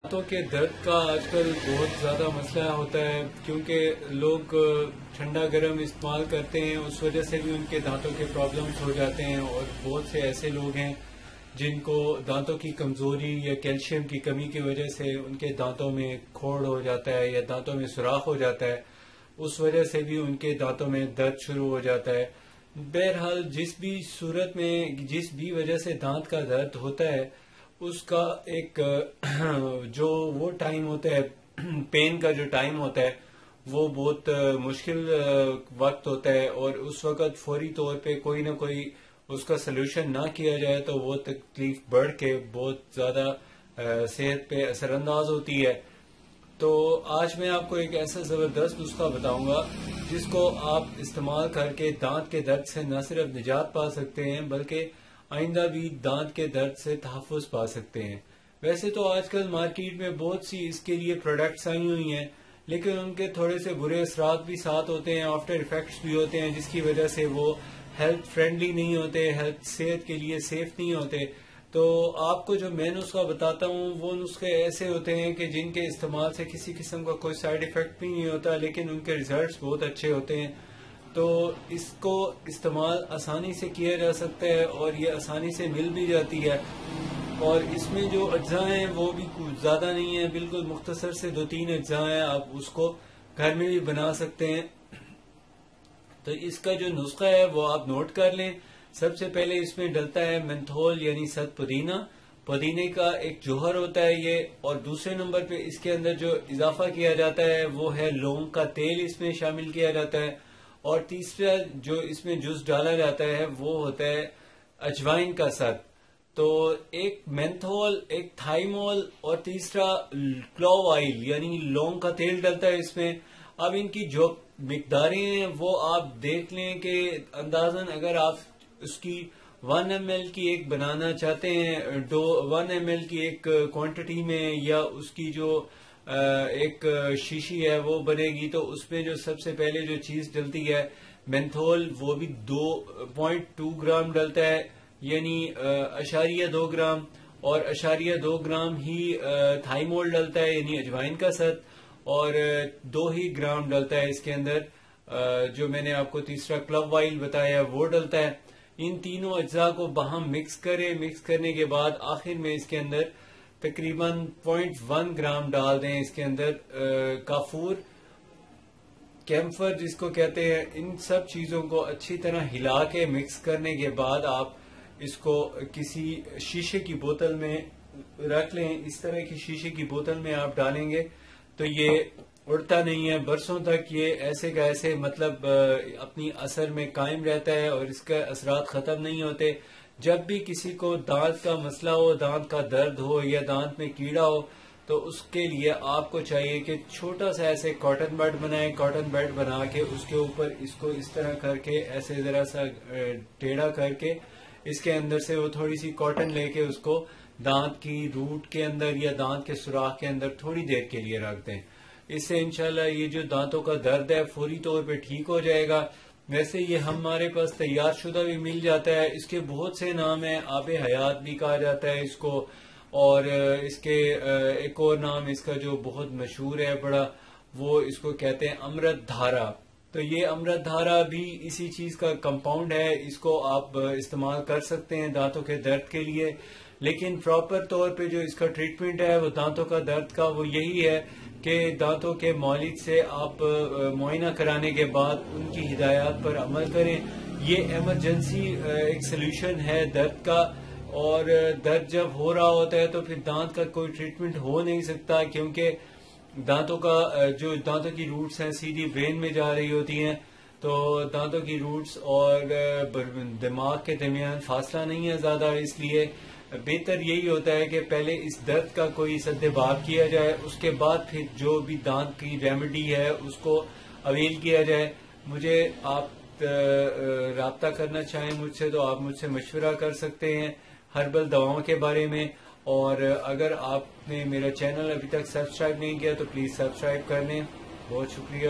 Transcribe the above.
دانتوں کے درد کا آج کل بہت زیادہ مسئلہ ہوتا ہے کیونکہ لوگ ٹھنڈا گرم استعمال کرتے ہیں، اس وجہ سے بھی ان کے دانتوں کے پرابلمز ہو جاتے ہیں۔ اور بہت سے ایسے لوگ ہیں جن کو دانتوں کی کمزوری یا کیلشیم کی کمی کی وجہ سے ان کے دانتوں میں کھوڑ ہو جاتا ہے یا دانتوں میں سوراخ ہو جاتا ہے، اس وجہ سے بھی ان کے دانتوں میں درد شروع ہو جاتا ہے۔ بہرحال جس بھی صورت میں جس بھی وجہ سے دانت کا درد ہوتا ہے، اس کا ایک جو وہ ٹائم ہوتا ہے، پین کا جو ٹائم ہوتا ہے وہ بہت مشکل وقت ہوتا ہے، اور اس وقت فوری طور پہ کوئی نہ کوئی اس کا سلوشن نہ کیا جائے تو وہ تکلیف بڑھ کے بہت زیادہ صحت پہ اثر انداز ہوتی ہے۔ تو آج میں آپ کو ایک ایسا زبردست نسخہ بتاؤں گا جس کو آپ استعمال کر کے دانت کے درد سے نہ صرف نجات پا سکتے ہیں بلکہ آئندہ بھی دانت کے درد سے تحفظ پا سکتے ہیں۔ ویسے تو آج کل مارکیٹ میں بہت سی اس کے لیے پروڈکٹس آئی ہوئی ہیں، لیکن ان کے تھوڑے سے برے اثرات بھی ساتھ ہوتے ہیں، آفٹر ایفیکٹس بھی ہوتے ہیں، جس کی وجہ سے وہ ہیلتھ فرینڈلی نہیں ہوتے، صحت کے لیے سیف نہیں ہوتے۔ تو آپ کو جو میں نسخہ بتاتا ہوں وہ نسخے ایسے ہوتے ہیں کہ جن کے استعمال سے کسی قسم کا کوئی سائیڈ ایفیکٹ بھی نہیں ہوتا، لیکن ان کے ریزلٹس بہت اچھے ہوتے ہیں۔ تو اس کو استعمال آسانی سے کیا جا سکتا ہے اور یہ آسانی سے مل بھی جاتی ہے، اور اس میں جو اجزاء ہیں وہ بھی کچھ زیادہ نہیں ہیں، بالکل مختصر سے 2-3 اجزاء ہیں، آپ اس کو گھر میں بھی بنا سکتے ہیں۔ تو اس کا جو نسخہ ہے وہ آپ نوٹ کر لیں۔ سب سے پہلے اس میں ڈلتا ہے منتھول یعنی ست پودینہ، پودینے کا ایک جوہر ہوتا ہے یہ، اور دوسرے نمبر پہ اس کے اندر جو اضافہ کیا جاتا ہے وہ ہے لونگ کا تیل، اس میں شامل کیا جاتا ہے، اور تیسرا جو اس میں جز ڈالا جاتا ہے وہ ہوتا ہے اجوائن کا ست۔ تو ایک مینتھول، ایک تھائیمول اور تیسرا کلوو آئل یعنی لونگ کا تیل ڈلتا ہے اس میں۔ اب ان کی جو مقداریں ہیں وہ آپ دیکھ لیں کہ اندازاً اگر آپ اس کی 1 ml کی ایک بنانا چاہتے ہیں، 1 ml کی ایک کوانٹٹی میں، یا اس کی جو ایک شیشی ہے وہ بنے گی، تو اس میں جو سب سے پہلے جو چیز ڈلتی ہے مینتھول، وہ بھی 2.2 گرام ڈلتا ہے، یعنی 0.2 گرام، اور 0.2 گرام ہی تھائیمول ڈلتا ہے یعنی اجوائن کا ست، اور 2 ہی گرام ڈلتا ہے اس کے اندر جو میں نے آپ کو تیسرا کلو آئل بتایا وہ ڈلتا ہے۔ ان تینوں اجزاء کو باہم مکس کریں، مکس کرنے کے بعد آخر میں اس کے اندر تقریباً 0.1 گرام ڈال دیں اس کے اندر کافور، کیمفر جس کو کہتے ہیں۔ ان سب چیزوں کو اچھی طرح ہلا کے مکس کرنے کے بعد آپ اس کو کسی شیشے کی بوتل میں رکھ لیں۔ اس طرح کی شیشے کی بوتل میں آپ ڈالیں گے تو یہ اڑتا نہیں ہے، برسوں تک یہ ایسے کا ایسے مطلب اپنی اثر میں قائم رہتا ہے اور اس کے اثرات ختم نہیں ہوتے۔ جب بھی کسی کو دانت کا مسئلہ ہو، دانت کا درد ہو یا دانت میں کیڑا ہو، تو اس کے لیے آپ کو چاہیے کہ چھوٹا سا ایسے کاٹن بڈ بنائیں، کاٹن بڈ بنا کے اس کے اوپر اس کو اس طرح کر کے ایسے ذرا سا ٹیڑھا کر کے اس کے اندر سے وہ تھوڑی سی کاٹن لے کے اس کو دانت کی روٹ کے اندر یا دانت کے سوراخ کے اندر تھوڑی دیر کے لیے رکھ دیں۔ اس سے انشاءاللہ یہ جو دانتوں کا درد ہے فوری طور پہ ٹھیک ہو جائے گا۔ ویسے یہ ہمارے پاس تیار شدہ بھی مل جاتا ہے، اس کے بہت سے نام ہیں، آب حیات بھی کہا جاتا ہے اس کو، اور اس کے ایک اور نام اس کا جو بہت مشہور ہے بڑا، وہ اس کو کہتے ہیں امرت دھارا۔ تو یہ امرت دھارا بھی اسی چیز کا کمپاؤنڈ ہے، اس کو آپ استعمال کر سکتے ہیں دانتوں کے درد کے لیے، لیکن پراپر طور پہ جو اس کا ٹریٹمنٹ ہے وہ دانتوں کا درد کا وہ یہی ہے کہ دانتوں کے معالج سے آپ معائنہ کرانے کے بعد ان کی ہدایات پر عمل کریں۔ یہ ایمرجنسی ایک سلوشن ہے درد کا، اور درد جب ہو رہا ہوتا ہے تو پھر دانت کا کوئی ٹریٹمنٹ ہو نہیں سکتا، کیونکہ دانتوں کی روٹس ہیں سیدھی برین میں جا رہی ہوتی ہیں، تو دانتوں کی روٹس اور دماغ کے درمیان فاصلہ نہیں ہے زیادہ، اس لیے بہتر یہی ہوتا ہے کہ پہلے اس درد کا کوئی سد باب کیا جائے، اس کے بعد پھر جو بھی دانت کی ریمیڈی ہے اس کو اویل کیا جائے۔ مجھے آپ رابطہ کرنا چاہیں مجھ سے تو آپ مجھ سے مشورہ کر سکتے ہیں ہربل دواؤں کے بارے میں، اور اگر آپ نے میرا چینل ابھی تک سبسکرائب نہیں کیا تو پلیز سبسکرائب کر لیں۔ بہت شکریہ۔